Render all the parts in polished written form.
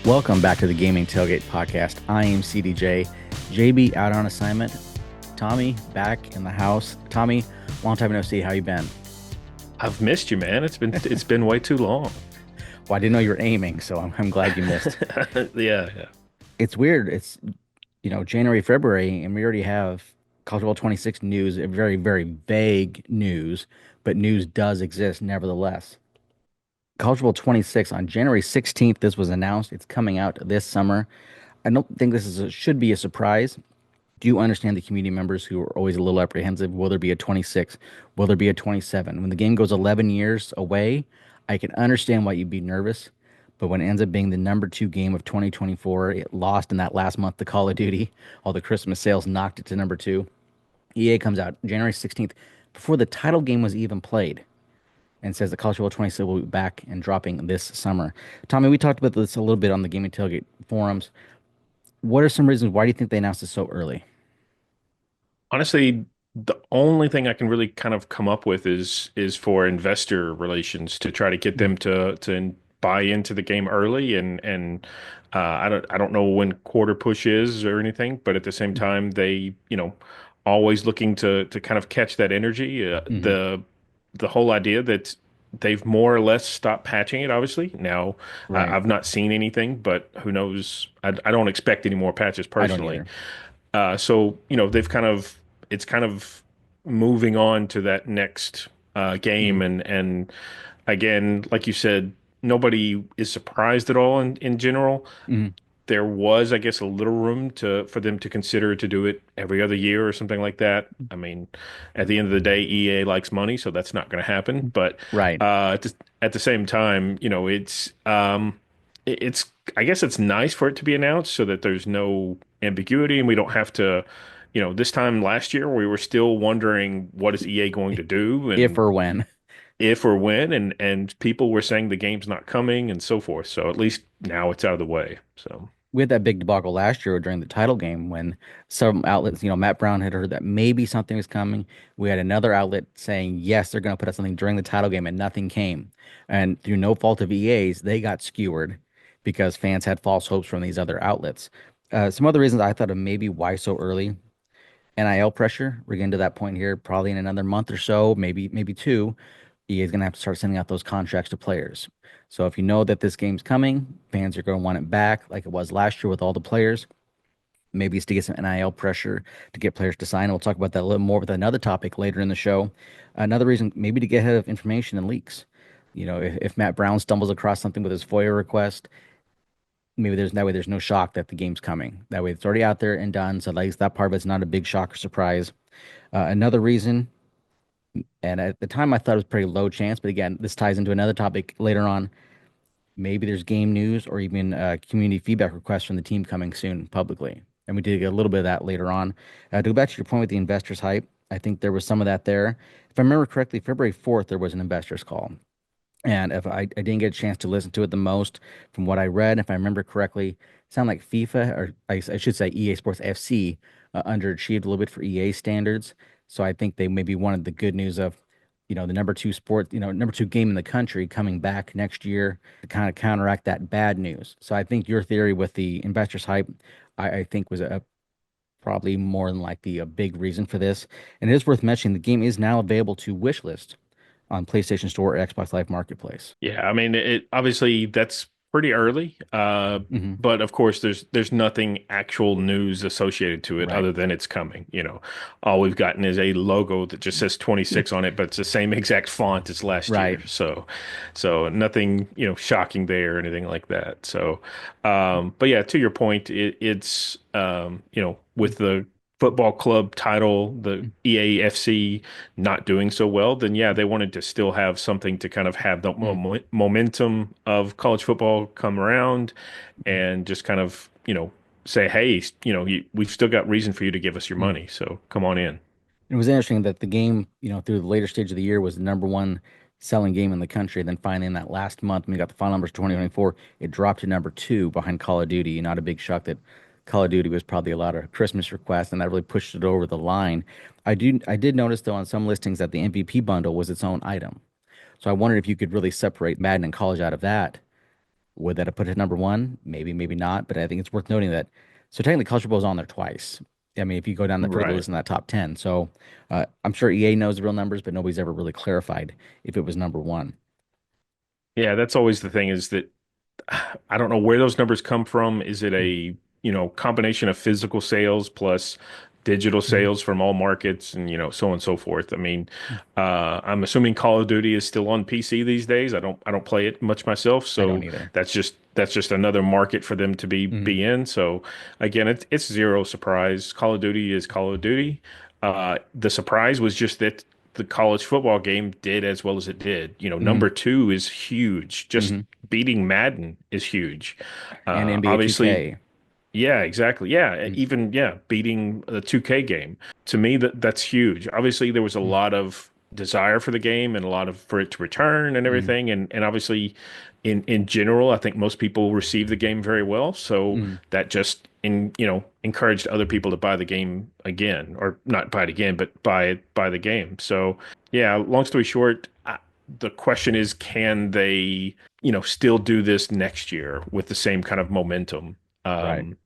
Welcome back to the Gaming Tailgate Podcast. I am CDJ. JB out on assignment. Tommy back in the house. Tommy, long time no see. How you been? I've missed you, man. It's been way too long. Well, I didn't know you were aiming, so I'm glad you missed. Yeah, yeah. It's weird. It's January, February, and we already have College Football 26 news. Very, very vague news, but news does exist nevertheless. College Football 26 on January 16th. This was announced. It's coming out this summer. I don't think should be a surprise. Do you understand the community members who are always a little apprehensive? Will there be a 26? Will there be a 27? When the game goes 11 years away, I can understand why you'd be nervous. But when it ends up being the number two game of 2024, it lost in that last month to Call of Duty. All the Christmas sales knocked it to number two. EA comes out January 16th before the title game was even played and says that College Football 26 will be back and dropping this summer. Tommy, we talked about this a little bit on the Gaming Tailgate forums. What are some reasons why do you think they announced this so early? Honestly, the only thing I can really kind of come up with is for investor relations to try to get them to buy into the game early and I don't know when quarter push is or anything, but at the same time they always looking to kind of catch that energy. Mm-hmm. The whole idea that they've more or less stopped patching it. Obviously, now Right. I've not seen anything, but who knows? I don't expect any more patches I don't personally. either. So they've it's kind of moving on to that next game, Mm-hmm. and again, like you said, nobody is surprised at all in general. Mm-hmm. There was, I guess, a little room for them to consider to do it every other year or something like that. I mean, at the end of the day, EA likes money, so that's not going to happen. But Right. at the same time, it's I guess it's nice for it to be announced so that there's no ambiguity and we don't have to, this time last year we were still wondering what is EA going to do If and or when. if or when, and people were saying the game's not coming and so forth. So at least now it's out of the way. So. We had that big debacle last year during the title game when some outlets, Matt Brown had heard that maybe something was coming. We had another outlet saying, yes, they're going to put out something during the title game, and nothing came. And through no fault of EA's, they got skewered because fans had false hopes from these other outlets. Some other reasons I thought of maybe why so early. NIL pressure. We're getting to that point here, probably in another month or so, maybe two. EA is going to have to start sending out those contracts to players. So if you know that this game's coming, fans are going to want it back, like it was last year with all the players. Maybe it's to get some NIL pressure to get players to sign. And we'll talk about that a little more with another topic later in the show. Another reason, maybe to get ahead of information and leaks. If Matt Brown stumbles across something with his FOIA request, maybe there's no shock that the game's coming. That way it's already out there and done. So at least that part of it's not a big shock or surprise. Another reason, and at the time I thought it was pretty low chance, but again, this ties into another topic later on. Maybe there's game news or even community feedback requests from the team coming soon publicly. And we did get a little bit of that later on. To go back to your point with the investors hype, I think there was some of that there. If I remember correctly, February 4th, there was an investors call. And if I didn't get a chance to listen to it the most from what I read, if I remember correctly, it sounded like FIFA, or I should say EA Sports FC, underachieved a little bit for EA standards. So I think they maybe wanted the good news of, the number two sport, number two game in the country coming back next year to kind of counteract that bad news. So I think your theory with the investors hype, I think was a probably more than likely a big reason for this. And it is worth mentioning the game is now available to wishlist on PlayStation Store or Xbox Live Marketplace. Yeah, I mean, it obviously that's pretty early. Hmm. But of course, there's nothing actual news associated to it Right. other than it's coming. All we've gotten is a logo that just says 26 on it, but it's the same exact font as last year. Right. So nothing, shocking there or anything like that. So, but yeah, to your point, it's with the football club title, the EAFC not doing so well, then yeah, they wanted to still have something to kind of have the Mm-hmm. momentum of college football come around and just kind of, say, hey, we've still got reason for you to give us your Mm-hmm. money. So come on in. It was interesting that the game, through the later stage of the year was the number one selling game in the country. Then finally in that last month, when we got the final numbers 2024, it dropped to number two behind Call of Duty. Not a big shock that Call of Duty was probably a lot of Christmas requests, and that really pushed it over the line. I did notice though on some listings that the MVP bundle was its own item. So I wondered if you could really separate Madden and college out of that Would that have put it at number one? Maybe, maybe not. But I think it's worth noting that. So technically, College Football is on there twice. I mean, if you go down the further Right. list in that top 10. So I'm sure EA knows the real numbers, but nobody's ever really clarified if it was number one. Yeah, that's always the thing is that I don't know where those numbers come from. Is it a, combination of physical sales plus digital Mm-hmm. sales from all markets and, so on and so forth? I mean, I'm assuming Call of Duty is still on PC these days. I don't play it much myself, I don't so either. that's just another market for them to Hmm. be in. So again, it's zero surprise. Call of Duty is Call of Duty. The surprise was just that the college football game did as well as it did. Hmm. Number two is huge. Just Hmm. beating Madden is huge. And NBA Obviously, 2K. yeah, exactly. Yeah, Mm. even beating the 2K game. To me, that's huge. Obviously, there was a Mm. lot of desire for the game and a lot of for it to return and Mm. everything. And obviously, in general, I think most people received the game very well. So Mm. that just encouraged other people to buy the game again, or not buy it again, but buy the game. So yeah, long story short, the question is, can they still do this next year with the same kind of momentum? Right. Um,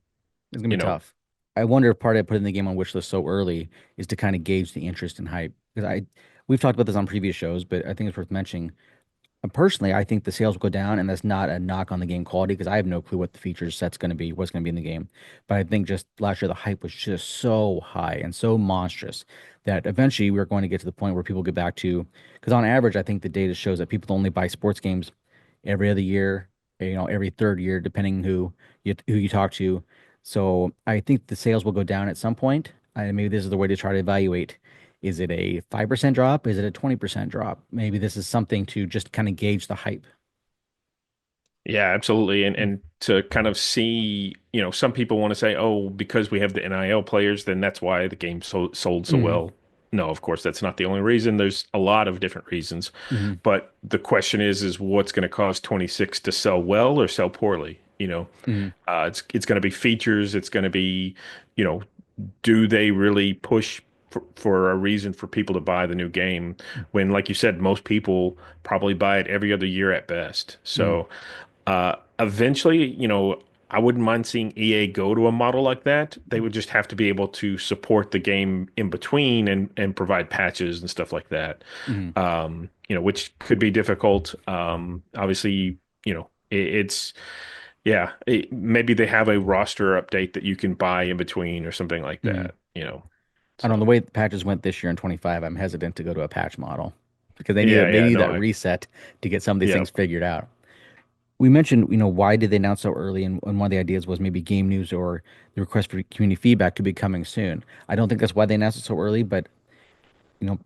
It's gonna be you know, tough. I wonder if part of putting the game on wish list so early is to kind of gauge the interest and hype. Because we've talked about this on previous shows, but I think it's worth mentioning. Personally, I think the sales will go down, and that's not a knock on the game quality because I have no clue what the feature set's going to be, what's going to be in the game. But I think just last year the hype was just so high and so monstrous that eventually we're going to get to the point where people get back to, because on average, I think the data shows that people only buy sports games every other year, every third year, depending who you talk to. So I think the sales will go down at some point. And maybe this is the way to try to evaluate. Is it a 5% drop? Is it a 20% drop? Maybe this is something to just kind of gauge the hype. yeah, absolutely. And to kind of see, some people want to say, oh, because we have the NIL players, then that's why the game sold so Mm-hmm. well. No, of course, that's not the only reason. There's a lot of different reasons. Hmm. But the question is what's going to cause 26 to sell well or sell poorly? Hmm. It's going to be features. It's going to be, you know, do they really push for a reason for people to buy the new game when, like you said, most people probably buy it every other year at best. Hmm. So eventually, I wouldn't mind seeing EA go to a model like that. They would just have to be able to support the game in between and provide patches and stuff like that. Hmm. Which could be difficult. Obviously, it's yeah, maybe they have a roster update that you can buy in between or something like Hmm. that. I don't know, the So way the patches went this year in 25, I'm hesitant to go to a patch model because they need yeah, they yeah, need no, that reset to get some of these yeah. things figured out. We mentioned, why did they announce so early? And one of the ideas was maybe game news or the request for community feedback could be coming soon. I don't think that's why they announced it so early, but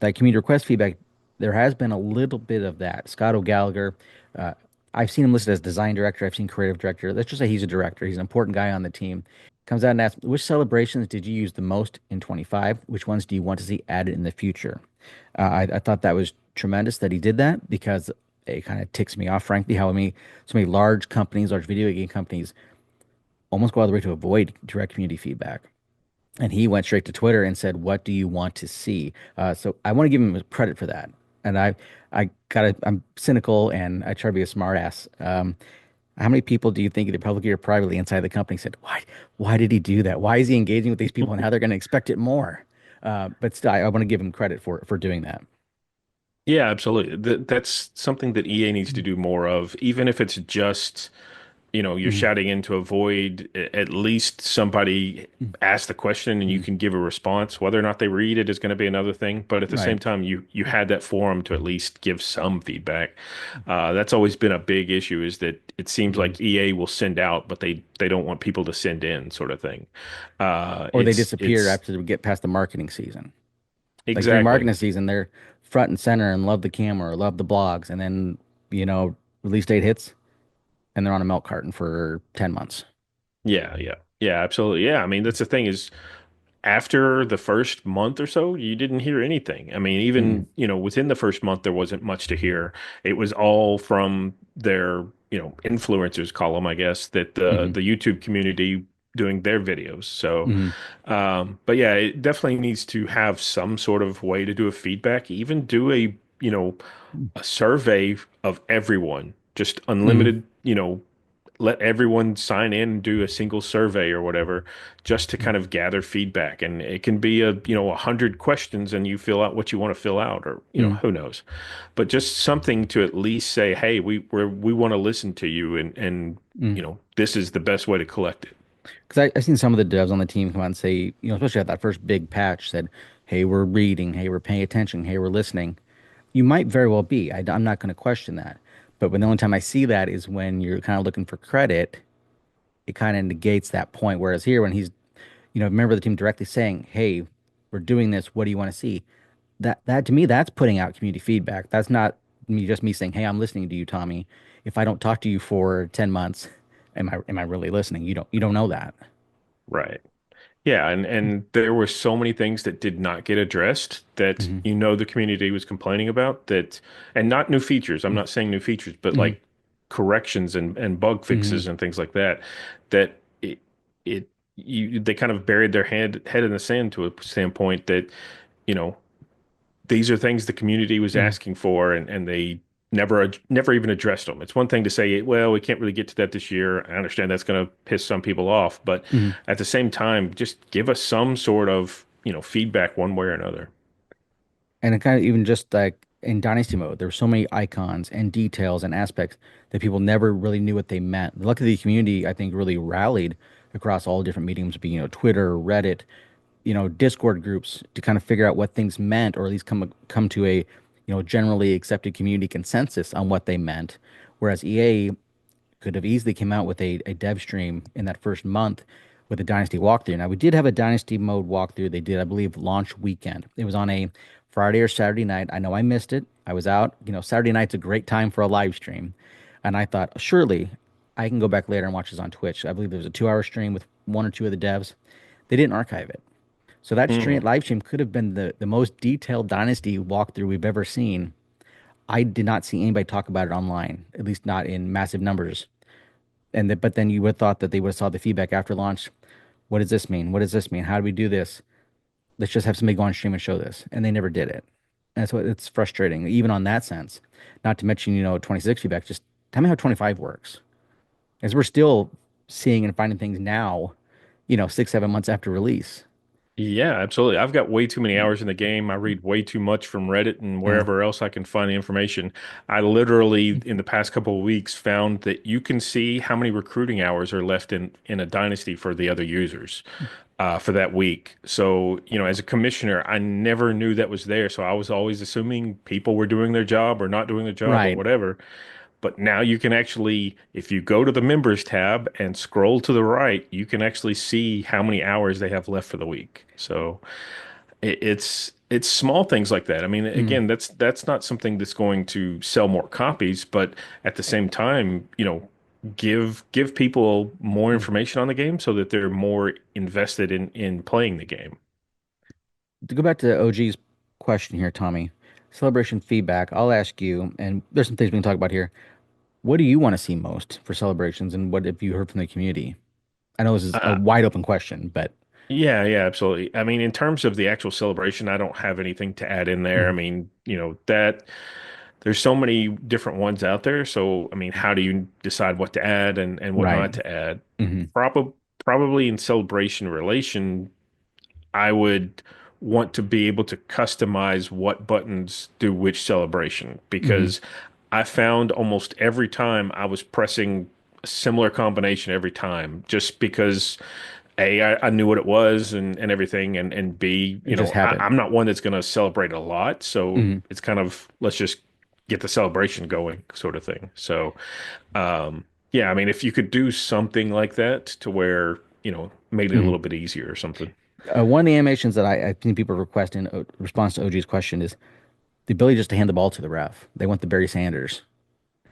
that community request feedback, there has been a little bit of that. Scott O'Gallagher, uh, I've seen him listed as design director. I've seen creative director. Let's just say he's a director. He's an important guy on the team. Comes out and asks, which celebrations did you use the most in 25? Which ones do you want to see added in the future? I thought that was tremendous that he did that because it kind of ticks me off, frankly, how so many large companies, large video game companies, almost go out of the way to avoid direct community feedback. And he went straight to Twitter and said, "What do you want to see?" So I want to give him credit for that. And I'm cynical and I try to be a smart ass. How many people do you think, either publicly or privately, inside the company said, why did he do that? Why is he engaging with these people and how they're going to expect it more? But still, I want to give him credit for doing that. Yeah, absolutely. That's something that EA needs to do more of, even if it's just, you're Mhm. shouting into a void. At least somebody ask the question and you Mhm. can give a response. Whether or not they read it is going to be another thing. But at the Right. same time, you had that forum to at least give some feedback. That's always been a big issue, is that it seems Mhm. like EA will send out, but they don't want people to send in, sort of thing. Or they It's disappear it's after we get past the marketing season. Like during exactly. marketing season, they're front and center and love the camera, or love the blogs, and then you know release date hits and they're on a milk carton for 10 months. Yeah, yeah. Yeah, absolutely. Yeah, I mean, that's the thing is after the first month or so, you didn't hear anything. I mean, Mm. even, within the first month, there wasn't much to hear. It was all from their, influencers column, I guess, that the Hmm. the YouTube community doing their videos. So, Hmm. but yeah, it definitely needs to have some sort of way to do a feedback, even do a survey of everyone, just Hmm. unlimited, let everyone sign in and do a single survey or whatever, just to kind of gather feedback. And it can be a 100 questions and you fill out what you want to fill out, or, Mm, who knows. But just something to at least say, hey, we want to listen to you, and mm. this is the best way to collect it. Because I've seen some of the devs on the team come out and say, especially at that first big patch, said, "Hey, we're reading. Hey, we're paying attention. Hey, we're listening." You might very well be. I'm not going to question that. But when the only time I see that is when you're kind of looking for credit, it kind of negates that point. Whereas here, when he's, a member of the team directly saying, "Hey, we're doing this. What do you want to see?" That to me, that's putting out community feedback. That's not me saying, "Hey, I'm listening to you, Tommy. If I don't talk to you for 10 months, am I really listening?" You don't know that. Right. Yeah, and there were so many things that did not get addressed that Hmm. the community was complaining about, that, and not new features. I'm not saying new features, but Hmm. like corrections and bug Hmm. fixes and things like that, that it they kind of buried their head in the sand to a standpoint that, you know, these are things the community was Hmm. asking for, and they never even addressed them. It's one thing to say, well, we can't really get to that this year. I understand that's going to piss some people off, but Hmm. at the same time, just give us some sort of, feedback one way or another. And it kind of even just like in Dynasty mode, there were so many icons and details and aspects that people never really knew what they meant. Luckily, the community, I think, really rallied across all different mediums, be Twitter, Reddit, Discord groups, to kind of figure out what things meant, or at least come to a generally accepted community consensus on what they meant. Whereas EA could have easily came out with a dev stream in that first month with a Dynasty walkthrough. Now, we did have a Dynasty mode walkthrough. They did, I believe, launch weekend. It was on a Friday or Saturday night. I know I missed it. I was out. Saturday night's a great time for a live stream. And I thought, surely I can go back later and watch this on Twitch. I believe there was a 2 hour stream with one or two of the devs. They didn't archive it. So that Mm. live stream could have been the most detailed Dynasty walkthrough we've ever seen. I did not see anybody talk about it online, at least not in massive numbers. But then you would have thought that they would have saw the feedback after launch. What does this mean? What does this mean? How do we do this? Let's just have somebody go on stream and show this. And they never did it. And that's what it's frustrating, even on that sense. Not to mention, 26 feedback. Just tell me how 25 works. As we're still seeing and finding things now, 6, 7 months after release. Yeah, absolutely. I've got way too many hours in the game. I read way too much from Reddit and Uh, wherever else I can find the information. I literally, in the past couple of weeks, found that you can see how many recruiting hours are left in a dynasty for the other users for that week. So, as a commissioner, I never knew that was there. So I was always assuming people were doing their job or not doing their job or right. whatever. But now you can actually, if you go to the members tab and scroll to the right, you can actually see how many hours they have left for the week. So it's small things like that. I mean, Mm, again, that's not something that's going to sell more copies, but at the same time, give people more mm. information on the game so that they're more invested in playing the game. To go back to OG's question here, Tommy, celebration feedback, I'll ask you, and there's some things we can talk about here. What do you want to see most for celebrations, and what have you heard from the community? I know this is a Uh, wide open question, but yeah, absolutely. I mean, in terms of the actual celebration, I don't have anything to add in there. I mm, mean, that there's so many different ones out there. So, I mean, how do you decide what to add and what right. not to add? Hmm. Probably in celebration relation, I would want to be able to customize what buttons do which celebration, Hmm. because I found almost every time I was pressing a similar combination every time, just because I knew what it was and everything, and B, It just happened. I'm not one that's going to celebrate a lot, so Hmm. it's kind of, let's just get the celebration going, sort of thing. So, yeah, I mean, if you could do something like that to where, made it a Hmm. little bit easier or something. One of the animations that I've seen people request in response to OG's question is the ability just to hand the ball to the ref. They want the Barry Sanders.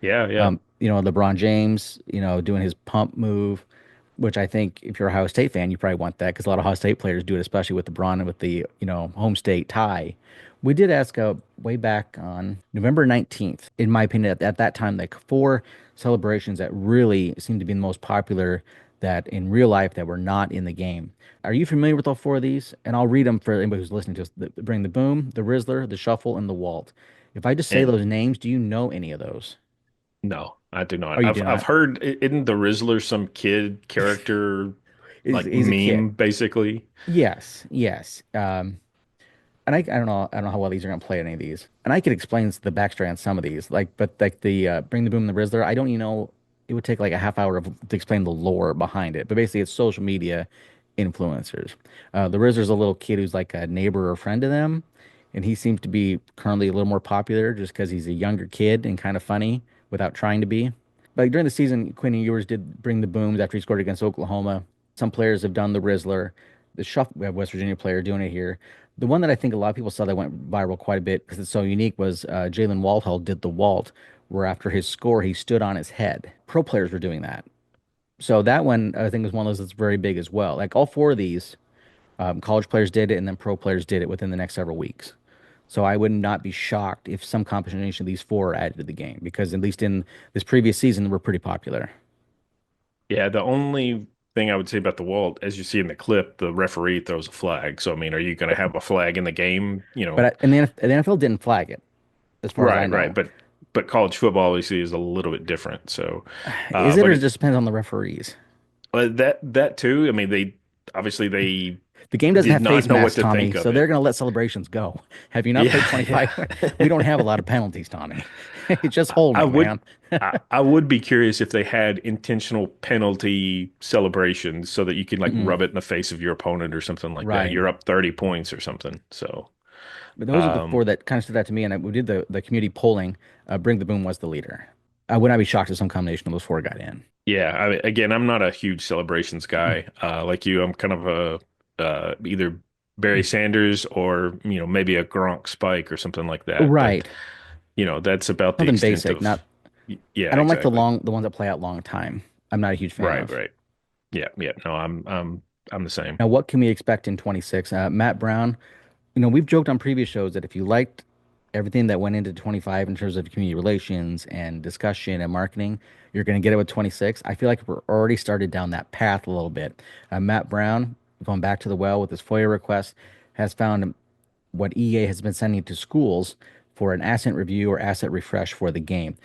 Yeah. LeBron James, doing his pump move, which I think if you're a Ohio State fan, you probably want that because a lot of Ohio State players do it, especially with LeBron and with the, home state tie. We did ask way back on November 19th, in my opinion, at that time, like four celebrations that really seemed to be the most popular that in real life that were not in the game. Are you familiar with all four of these? And I'll read them for anybody who's listening to us. Bring the boom, the Rizzler, the shuffle, and the Walt. If I just say And those names, do you know any of those? No, I do Oh, not. you I've do I've not? heard isn't the Rizzler some kid character like He's a kid. meme basically? Yes, yes. And I don't know how well these are gonna play any of these. And I could explain the backstory on some of these, like, but like the Bring the Boom and the Rizzler, I don't, it would take like a half hour to explain the lore behind it. But basically, it's social media influencers. The Rizzler's a little kid who's like a neighbor or friend to them, and he seems to be currently a little more popular just because he's a younger kid and kind of funny without trying to be. But like, during the season, Quinn Ewers did bring the booms after he scored against Oklahoma. Some players have done the Rizzler. The Shuff, we have West Virginia player doing it here. The one that I think a lot of people saw that went viral quite a bit because it's so unique was Jalen Waldhall did the Walt, where after his score, he stood on his head. Pro players were doing that. So that one, I think, is one of those that's very big as well. Like all four of these, college players did it, and then pro players did it within the next several weeks. So I would not be shocked if some combination of these four are added to the game because at least in this previous season, they were pretty popular. Yeah, the only thing I would say about the Walt, as you see in the clip, the referee throws a flag. So I mean, are you going to have a flag in the game? But the NFL didn't flag it, as far as I Right. know. But college football obviously is a little bit different. So, Is it, but or it just depends on the referees? that too. I mean, they obviously they The game doesn't did have not face know what masks, to Tommy, think of so they're it. going to let celebrations go. Have you not played Yeah, 25? yeah. We don't have a lot of penalties, Tommy. It's just I holding, would man. I would be curious if they had intentional penalty celebrations so that you can like Mm-mm. rub it in the face of your opponent or something like that. Right. You're up 30 points or something. So, But those are the um, four that kind of stood out to me. And we did the community polling. Bring the Boom was the leader. I would not be shocked if some combination of those four got in. yeah, again, I'm not a huge celebrations guy. Like you, I'm kind of a either Barry Sanders or, maybe a Gronk spike or something like that. But, Right. that's about the Something extent basic. Not. of, yeah, I don't like exactly. the ones that play out long time. I'm not a huge fan Right, of. right. Yeah, yeah. No, I'm the same. Now, what can we expect in 26? Matt Brown, we've joked on previous shows that if you liked everything that went into 25 in terms of community relations and discussion and marketing, you're going to get it with 26. I feel like we're already started down that path a little bit. Matt Brown, going back to the well with his FOIA request, has found what EA has been sending to schools for an asset review or asset refresh for the game.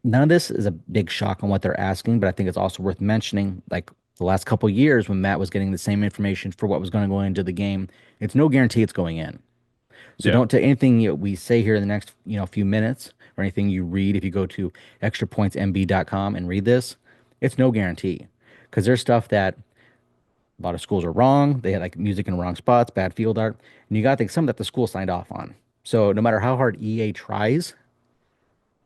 None of this is a big shock on what they're asking, but I think it's also worth mentioning, like the last couple of years when Matt was getting the same information for what was going to go into the game, it's no guarantee it's going in. So Yeah. don't take anything we say here in the next few minutes or anything you read if you go to extrapointsmb.com and read this. It's no guarantee because there's stuff that a lot of schools are wrong. They had like music in the wrong spots, bad field art, and you got to think some that the school signed off on. So no matter how hard EA tries,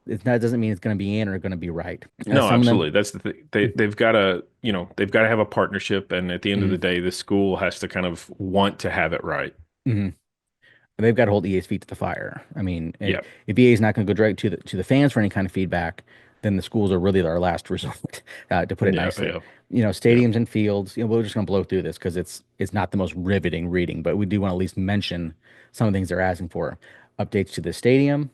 that doesn't mean it's going to be in or going to be right. No, Some of them. absolutely. That's the thing. They've got to, they've got to have a partnership, and at the end of Mhm, the day, the school has to kind of want to have it right. mhm. They've got to hold EA's feet to the fire. I mean, Yeah. if EA is not going to go direct to the fans for any kind of feedback, then the schools are really our last resort, to put it Yeah, nicely. yeah, yeah. Stadiums and fields. We're just going to blow through this because it's not the most riveting reading, but we do want to at least mention some of the things they're asking for. Updates to the stadium,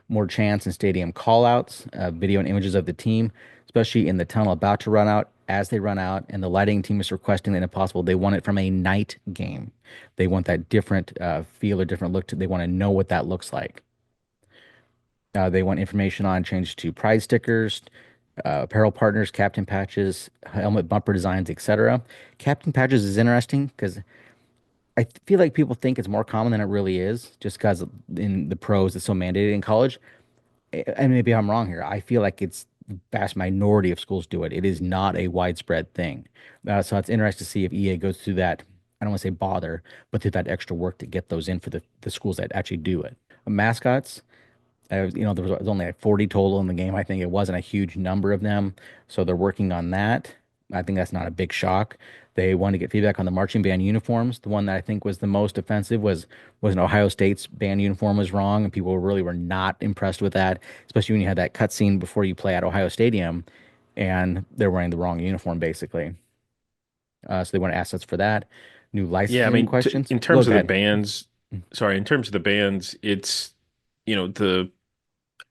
more chants and stadium callouts, video and images of the team, especially in the tunnel about to run out, as they run out, and the lighting team is requesting that if possible, they want it from a night game. They want that different feel or different look. They want to know what that looks like. They want information on changes to prize stickers, apparel partners, captain patches, helmet bumper designs, etc. Captain patches is interesting because I feel like people think it's more common than it really is, just because in the pros it's so mandated in college. And maybe I'm wrong here. I feel like it's the vast minority of schools do it. It is not a widespread thing. So it's interesting to see if EA goes through that. I don't want to say bother, but through that extra work to get those in for the schools that actually do it. Mascots, there was only like 40 total in the game. I think it wasn't a huge number of them. So they're working on that. I think that's not a big shock. They want to get feedback on the marching band uniforms. The one that I think was the most offensive was an Ohio State's band uniform was wrong, and people really were not impressed with that, especially when you had that cutscene before you play at Ohio Stadium, and they're wearing the wrong uniform basically. So they want assets for that. New Yeah, I licensing mean, t questions. in Go terms of the ahead. bands, sorry, in terms of the bands, it's,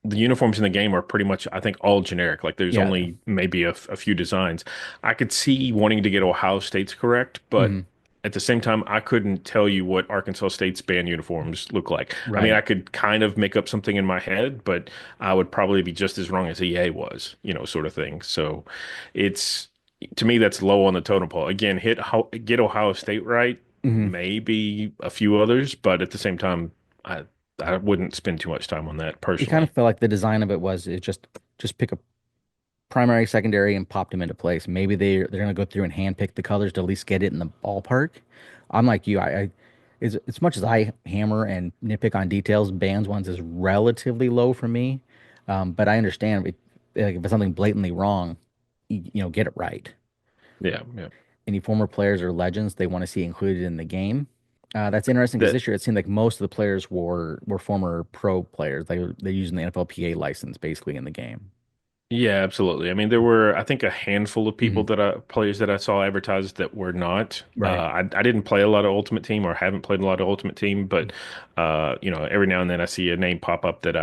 the uniforms in the game are pretty much, I think, all generic. Like there's Yeah. only maybe a few designs. I could see wanting to get Ohio State's correct, but Mhm. at the same time, I couldn't tell you what Arkansas State's band uniforms look like. I mean, Right. I could kind of make up something in my head, but I would probably be just as wrong as EA was, sort of thing. So it's to me that's low on the totem pole. Again, get Ohio State right, Hmm. maybe a few others, but at the same time, I I wouldn't spend too much time on that It kind of personally. felt like the design of it was it just pick a primary, secondary, and popped them into place. Maybe they're gonna go through and handpick the colors to at least get it in the ballpark. I'm like you. I as much as I hammer and nitpick on details, bands ones is relatively low for me. But I understand like if it's something blatantly wrong, get it right. Yeah, yeah. Any former players or legends they want to see included in the game. That's interesting because That this year it seemed like most of the players were former pro players. They're using the NFLPA license basically in the game. Yeah, absolutely. I mean, there were, I think, a handful of people Hmm. players that I saw advertised that were not. Right. I didn't play a lot of Ultimate Team or haven't played a lot of Ultimate Team, but every now and then I see a name pop up that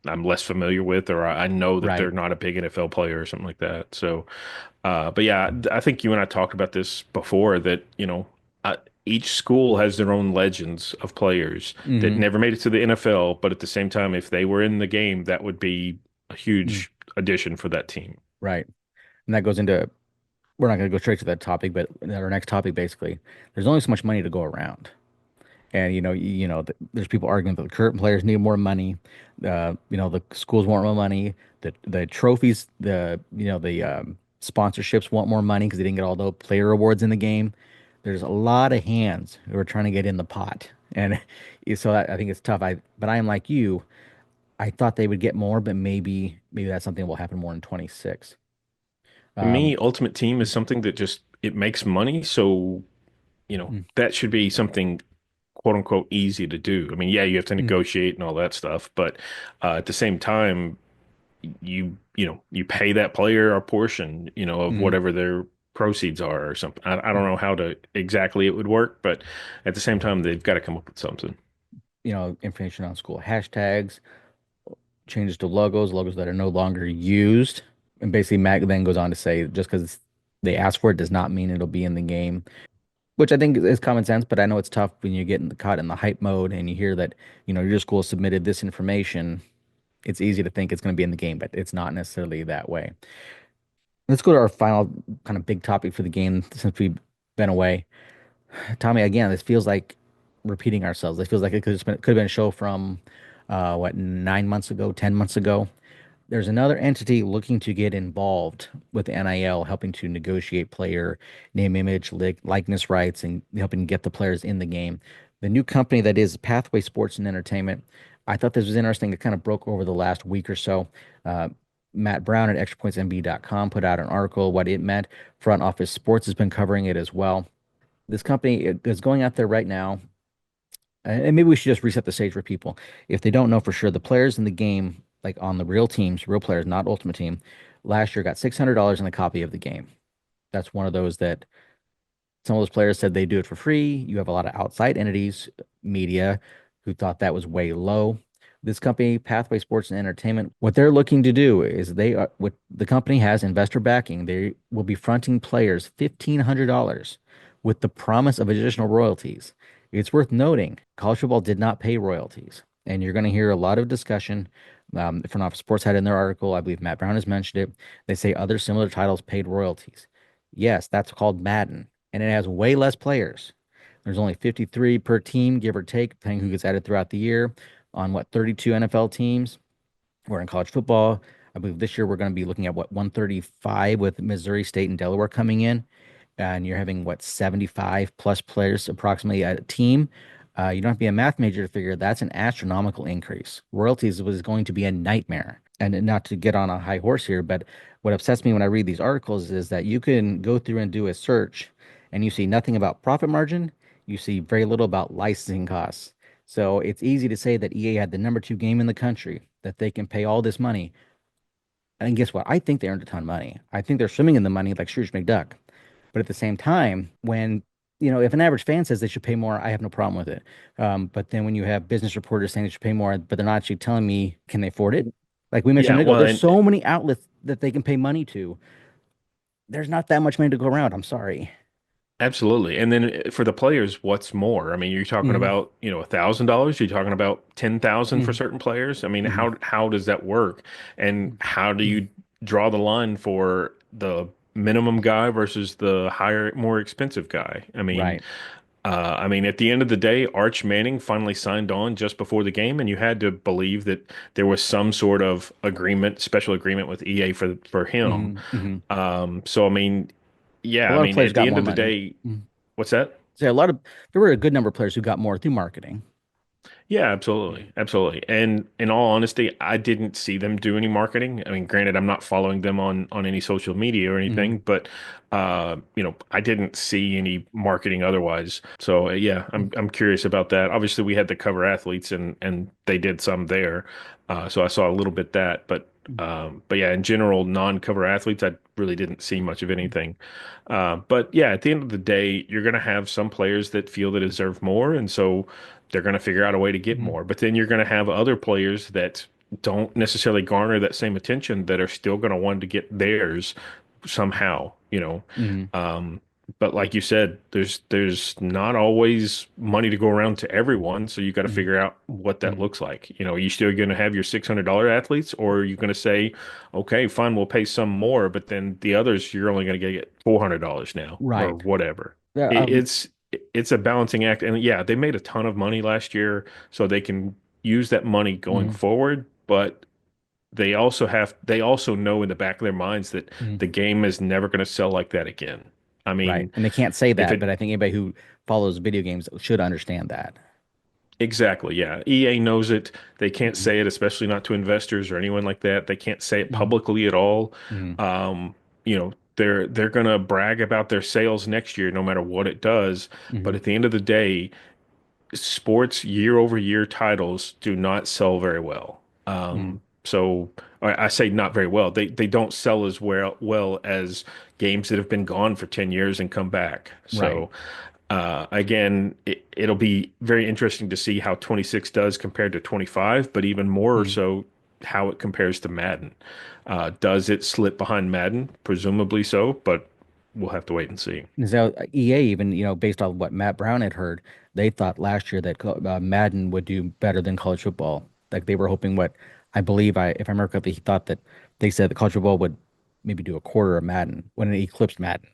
I'm less familiar with, or I know that Right. they're not a big NFL player or something like that. So, but yeah, I think you and I talked about this before that, each school has their own legends of players that Hmm. never made it to the NFL, but at the same time, if they were in the game, that would be a Mm. huge addition for that team. Right. And that goes into, we're not going to go straight to that topic, but our next topic basically, there's only so much money to go around. And there's people arguing that the current players need more money. The schools want more money. The trophies, the sponsorships want more money because they didn't get all the player awards in the game. There's a lot of hands who are trying to get in the pot, and so I think it's tough. But I am like you. I thought they would get more, but maybe that's something that will happen more in 26. To Um, me, Ultimate Team is something that just it makes money, so mm, that should be something quote unquote easy to do. I mean, yeah, you have to mm, negotiate and all that stuff, but at the same time, you pay that player a portion, of mm, whatever their proceeds are or something. I don't mm. know how to exactly it would work, but at the same time, they've got to come up with something. Information on school hashtags, changes to logos that are no longer used. And basically, Mac then goes on to say just because they ask for it does not mean it'll be in the game, which I think is common sense. But I know it's tough when you get caught in the hype mode and you hear that, your school submitted this information. It's easy to think it's going to be in the game, but it's not necessarily that way. Let's go to our final kind of big topic for the game since we've been away. Tommy, again, this feels like repeating ourselves. It feels like it could have been a show from 9 months ago, 10 months ago. There's another entity looking to get involved with the NIL, helping to negotiate player name, image, likeness rights, and helping get the players in the game. The new company that is Pathway Sports and Entertainment. I thought this was interesting. It kind of broke over the last week or so. Uh, Matt Brown at extrapointsmb.com put out an article what it meant. Front Office Sports has been covering it as well. This company is going out there right now, and maybe we should just reset the stage for people. If they don't know for sure, the players in the game, like on the real teams, real players, not Ultimate Team, last year got $600 in a copy of the game. That's one of those that some of those players said they do it for free. You have a lot of outside entities, media, who thought that was way low. This company, Pathway Sports and Entertainment, what they're looking to do is what the company has investor backing. They will be fronting players $1,500 with the promise of additional royalties. It's worth noting, college football did not pay royalties, and you're going to hear a lot of discussion. Front Office Sports had in their article, I believe Matt Brown has mentioned it. They say other similar titles paid royalties. Yes, that's called Madden and it has way less players. There's only 53 per team, give or take, depending who gets added throughout the year on 32 NFL teams. We're in college football. I believe this year we're going to be looking at 135 with Missouri State and Delaware coming in. And you're having 75 plus players approximately at a team. You don't have to be a math major to figure that's an astronomical increase. Royalties was going to be a nightmare. And not to get on a high horse here, but what upsets me when I read these articles is that you can go through and do a search and you see nothing about profit margin. You see very little about licensing costs. So it's easy to say that EA had the number two game in the country, that they can pay all this money. And guess what? I think they earned a ton of money. I think they're swimming in the money like Scrooge McDuck. But at the same time, if an average fan says they should pay more, I have no problem with it. But then when you have business reporters saying they should pay more, but they're not actually telling me, can they afford it? Like we mentioned a Yeah, minute ago, well, there's and so many outlets that they can pay money to. There's not that much money to go around. I'm sorry. Absolutely. And then for the players, what's more? I mean, you're talking Hmm. about, $1,000. You're talking about 10,000 for Hmm. certain players. I mean, Hmm. how does that work? And how do Hmm. you draw the line for the minimum guy versus the higher, more expensive guy? Right. I mean, at the end of the day, Arch Manning finally signed on just before the game, and you had to believe that there was some sort of agreement, special agreement with EA for him. Hmm. Hmm. So I mean, A yeah, I lot of mean, players at the got end more of the money. day, Mhm. what's that? So there were a good number of players who got more through marketing. Yeah, absolutely. Absolutely. And in all honesty, I didn't see them do any marketing. I mean, granted, I'm not following them on any social media or Hmm. anything, but I didn't see any marketing otherwise. So yeah, I'm curious about that. Obviously, we had the cover athletes and they did some there. So I saw a little bit that, but yeah, in general, non-cover athletes, I really didn't see much of anything. But yeah, at the end of the day, you're going to have some players that feel they deserve more, and so they're going to figure out a way to get Hmm. more. But then you're going to have other players that don't necessarily garner that same attention that are still going to want to get theirs somehow. Hmm. Um, but like you said, there's not always money to go around to everyone, so you got to Hmm. figure out what that Hmm. looks like. Are you still going to have your $600 athletes, or are you going to say, okay, fine, we'll pay some more, but then the others you're only going to get $400 now or Right. whatever. Yeah, It, it's it's a balancing act, and yeah, they made a ton of money last year, so they can use that money going mhm, forward, but they also know in the back of their minds that mhm. the game is never going to sell like that again. I Right. mean, And they can't say if that, it but I think anybody who follows video games should understand that. exactly, yeah. EA knows it. They can't Mhm. say it, especially not to investors or anyone like that. They can't say it Mhm. publicly at all. Mhm. They're gonna brag about their sales next year, no matter what it does. But Mhm. at the end of the day, sports year over year titles do not sell very well. Mhm. So I say not very well. They don't sell as well as games that have been gone for 10 years and come back. Right. So again, it'll be very interesting to see how 26 does compared to 25, but even more Mhm. so how it compares to Madden. Does it slip behind Madden? Presumably so, but we'll have to wait and see. And so EA even, based on what Matt Brown had heard, they thought last year that Madden would do better than college football. Like they were hoping I believe if I remember correctly, he thought that they said that college football would maybe do a quarter of Madden when it eclipsed Madden.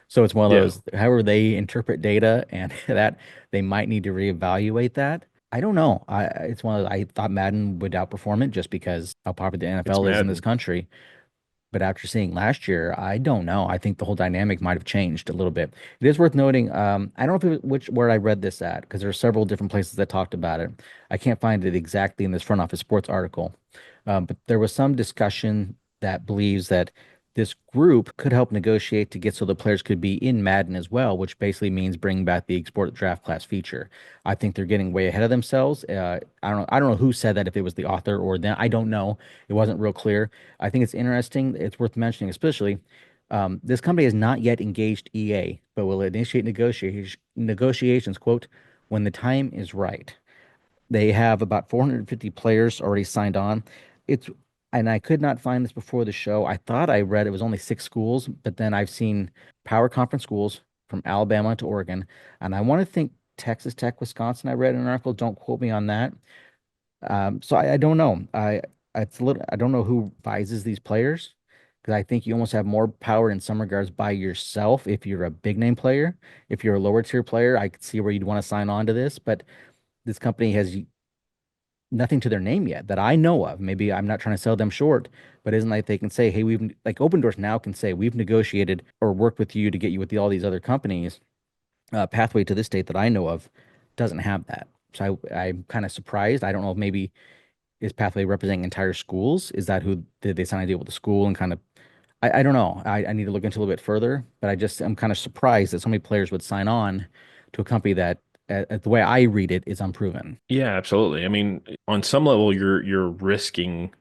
So it's one of Yeah, those, however they interpret data and that they might need to reevaluate that. I don't know. It's one of I thought Madden would outperform it just because how popular the it's NFL is in this Madden. country. But after seeing last year, I don't know. I think the whole dynamic might have changed a little bit. It is worth noting. I don't know if which where I read this at because there are several different places that talked about it. I can't find it exactly in this front office sports article, but there was some discussion that believes that this group could help negotiate to get so the players could be in Madden as well, which basically means bringing back the export draft class feature. I think they're getting way ahead of themselves. I don't know. I don't know who said that, if it was the author or them. I don't know. It wasn't real clear. I think it's interesting. It's worth mentioning, especially this company has not yet engaged EA, but will initiate negotiations, quote, when the time is right. They have about 450 players already signed on. It's and I could not find this before the show. I thought I read it was only 6 schools, but then I've seen power conference schools from Alabama to Oregon, and I want to think Texas Tech, Wisconsin. I read in an article. Don't quote me on that. So I don't know. It's a little. I don't know who advises these players because I think you almost have more power in some regards by yourself if you're a big name player. If you're a lower tier player, I could see where you'd want to sign on to this, but this company has nothing to their name yet that I know of. Maybe I'm not trying to sell them short, but isn't like they can say, hey, we've like Open Doors now can say we've negotiated or worked with you to get you with all these other companies. Pathway to this state that I know of doesn't have that. So I'm kind of surprised. I don't know if maybe is Pathway representing entire schools? Is that who did they sign a deal with the school and kind of I don't know. I need to look into a little bit further, but I'm kind of surprised that so many players would sign on to a company that the way I read it is unproven. Yeah, absolutely. I mean, on some level, you're risking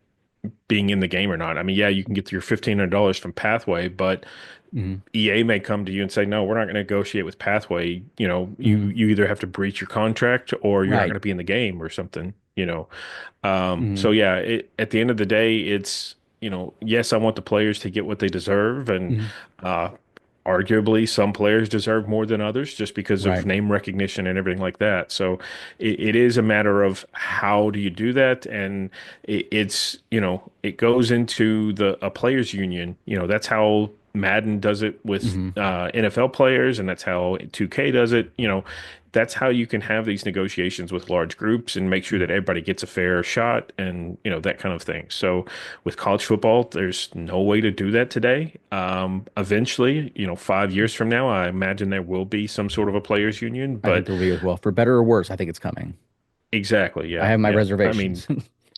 being in the game or not. I mean, yeah, you can get your $1,500 from Pathway, but Hmm. EA may come to you and say, "No, we're not going to negotiate with Pathway. You Hmm. you either have to breach your contract or you're not going Right. to be in the game or something." So Hmm. yeah, at the end of the day, it's yes, I want the players to get what they deserve, and Hmm. uh, arguably some players deserve more than others just because of Right. name recognition and everything like that. So it is a matter of how do you do that, and it's it goes into the a players union. That's how Madden does it with Hmm. NFL players, and that's how 2K does it. That's how you can have these negotiations with large groups and make sure that everybody gets a fair shot and that kind of thing. So with college football, there's no way to do that today. Eventually, 5 years from now, I imagine there will be some sort of a players union, I think but there will be as well. For better or worse, I think it's coming. exactly, I yeah, have my yeah. I mean, reservations.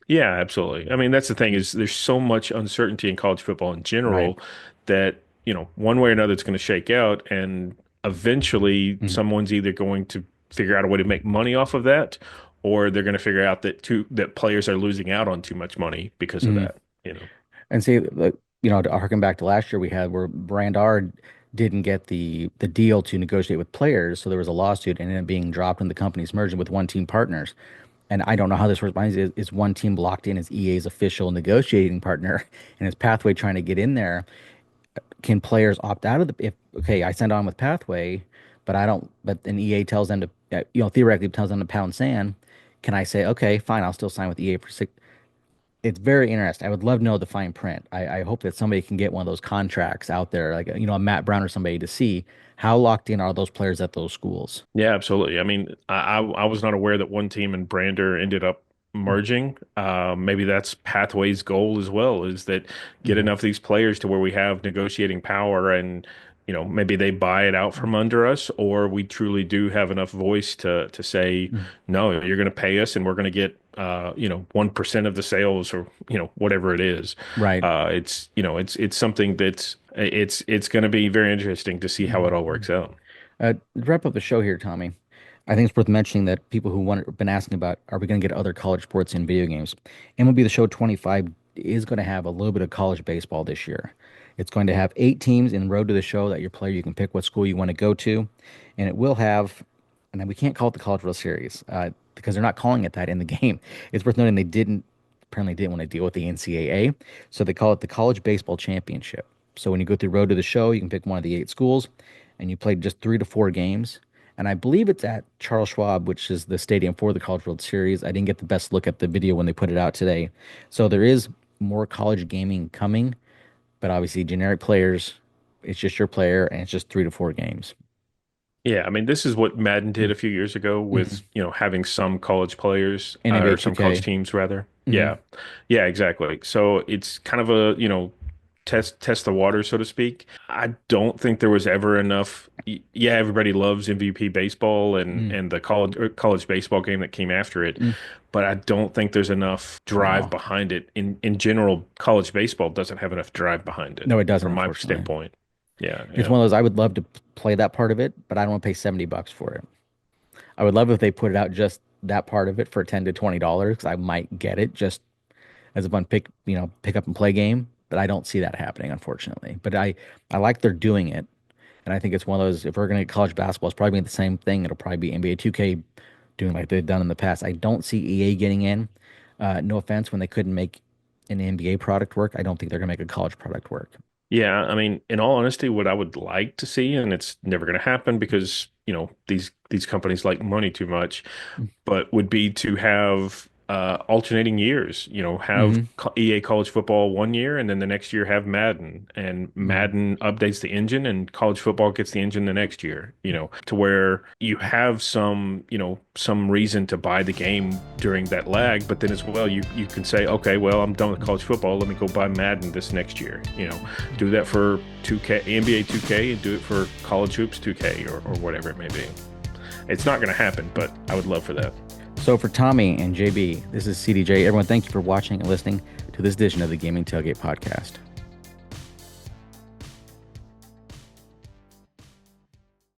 yeah, absolutely. I mean, that's the thing is there's so much uncertainty in college football in Right. general that, one way or another it's going to shake out, and eventually Mhm. someone's either going to figure out a way to make money off of that, or they're going to figure out that players are losing out on too much money because of Mhm. that. And see, to harken back to last year, we had where Brandard didn't get the deal to negotiate with players, so there was a lawsuit and ended up being dropped when the companies merged with one team partners. And I don't know how this works. Mine is one team locked in as EA's official negotiating partner, and is Pathway trying to get in there? Can players opt out of the if okay, I signed on with Pathway, but I don't but then EA tells them to theoretically tells them to pound sand. Can I say, okay, fine, I'll still sign with EA for 6? It's very interesting. I would love to know the fine print. I hope that somebody can get one of those contracts out there, like a Matt Brown or somebody, to see how locked in are those players at those schools. Yeah, absolutely. I mean, I was not aware that one team and Brander ended up merging. Maybe that's Pathway's goal as well, is that get Hmm. enough of these players to where we have negotiating power and maybe they buy it out from under us, or we truly do have enough voice to say, no, you're going to pay us and we're going to get 1% of the sales or whatever it is. Right. It's something it's going to be very interesting to see how it all works out. To wrap up the show here, Tommy, I think it's worth mentioning that people who been asking about, are we going to get other college sports in video games? MLB The Show 25 is going to have a little bit of college baseball this year. It's going to have 8 teams in Road to the Show that your player, you can pick what school you want to go to. And it will have, and then we can't call it the College World Series because they're not calling it that in the game. It's worth noting they apparently didn't want to deal with the NCAA. So they call it the College Baseball Championship. So when you go through Road to the Show, you can pick one of the 8 schools and you play just 3 to 4 games. And I believe it's at Charles Schwab, which is the stadium for the College World Series. I didn't get the best look at the video when they put it out today. So there is more college gaming coming, but obviously generic players, it's just your player and it's just 3 to 4 games. Yeah, I mean, this is what Madden did a Mm-hmm. few years ago Mm-hmm. with, having some college players NBA or some college 2K. teams rather. Mm-hmm. Yeah. Yeah, exactly. So it's kind of a, test the water, so to speak. I don't think there was ever enough. Yeah, everybody loves MVP baseball and the college baseball game that came after it, Mm-hmm. but I don't think there's enough drive No, behind it. In general, college baseball doesn't have enough drive behind it no, it doesn't, from my unfortunately. standpoint. Yeah, It's yeah. one of those I would love to play that part of it, but I don't want to pay $70 for it. I would love if they put it out just that part of it for $10 to $20 because I might get it just as a fun pick up and play game. But I don't see that happening, unfortunately. But I like they're doing it, and I think it's one of those. If we're going to get college basketball, it's probably the same thing. It'll probably be NBA 2K doing like they've done in the past. I don't see EA getting in. No offense, when they couldn't make an NBA product work, I don't think they're going to make a college product work. Yeah, I mean, in all honesty, what I would like to see, and it's never going to happen because, these companies like money too much, but would be to have alternating years, have Mm-hmm. EA college football one year and then the next year have Madden and Mm-hmm. Madden updates the engine and college football gets the engine the next year, to where you have some reason to buy the game during that lag, but then as well you can say, okay, well, I'm done with college football. Let me go buy Madden this next year. Do that for 2K, NBA 2K, and do it for college hoops 2K or whatever it may be. It's not going to happen, but I would love for that. So for Tommy and JB, this is CDJ. Everyone, thank you for watching and listening to this edition of the Gaming Tailgate Podcast.